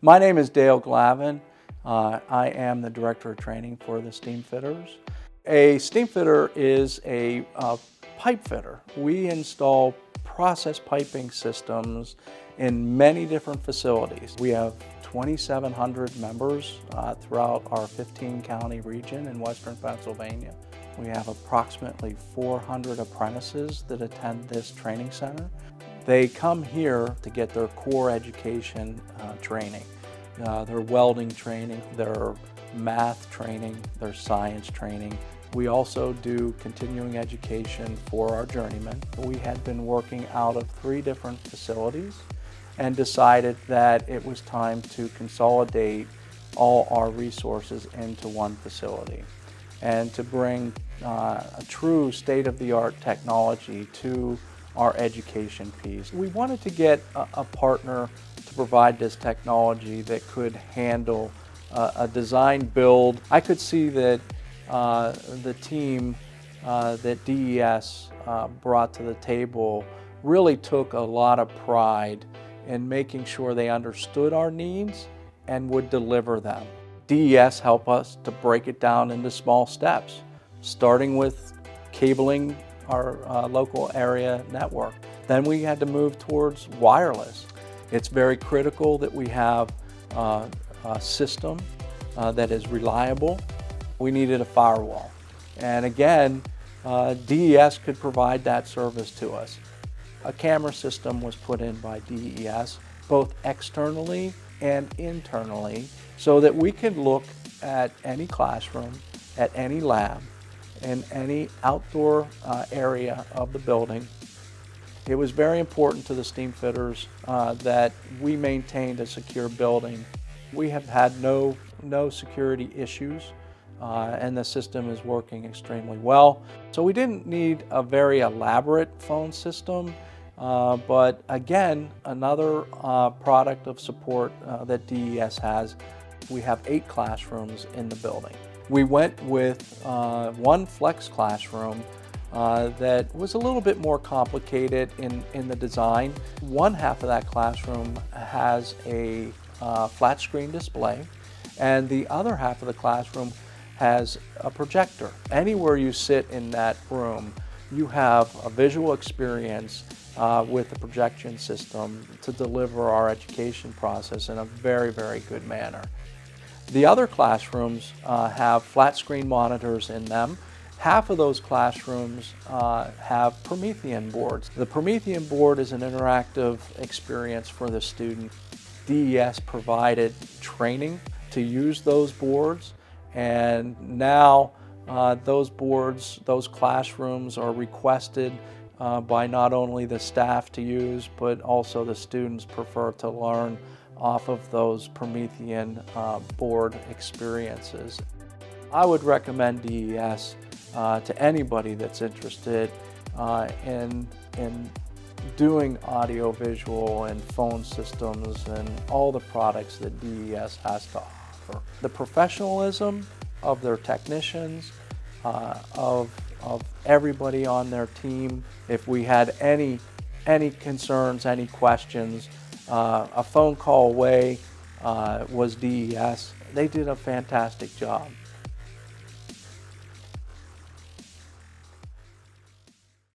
My name is Dale Glavin. I am the Director of Training for the Steamfitters. A steamfitter is a pipe fitter. We install process piping systems in many different facilities. We have 2,700 members throughout our 15-county region in western Pennsylvania. We have approximately 400 apprentices that attend this training center. They come here to get their core education training, their welding training, their math training, their science training. We also do continuing education for our journeymen. We had been working out of 3 different facilities and decided that it was time to consolidate all our resources into one facility and to bring a true state-of-the-art technology to our education piece. We wanted to get a partner to provide this technology that could handle a design build. I could see that the team that DES brought to the table really took a lot of pride in making sure they understood our needs and would deliver them. DES helped us to break it down into small steps, starting with cabling our local area network. Then we had to move towards wireless. It's very critical that we have a system that is reliable. We needed a firewall. And again, DES could provide that service to us. A camera system was put in by DES, both externally and internally, so that we could look at any classroom, at any lab, in any outdoor area of the building. It was very important to the Steamfitters that we maintained a secure building. We have had no security issues and the system is working extremely well. So we didn't need a very elaborate phone system, but again, another product of support that DES has. We have 8 classrooms in the building. We went with one flex classroom that was a little bit more complicated in the design. One half of that classroom has a flat screen display, and the other half of the classroom has a projector. Anywhere you sit in that room, you have a visual experience with the projection system to deliver our education process in a very, very good manner. The other classrooms have flat screen monitors in them. Half of those classrooms have Promethean boards. The Promethean board is an interactive experience for the student. DES provided training to use those boards, and now those boards, those classrooms are requested by not only the staff to use, but also the students prefer to learn off of those Promethean board experiences. I would recommend DES to anybody that's interested in doing audio-visual and phone systems and all the products that DES has to offer. The professionalism of their technicians, of everybody on their team. If we had any concerns, any questions, a phone call away was DES. They did a fantastic job.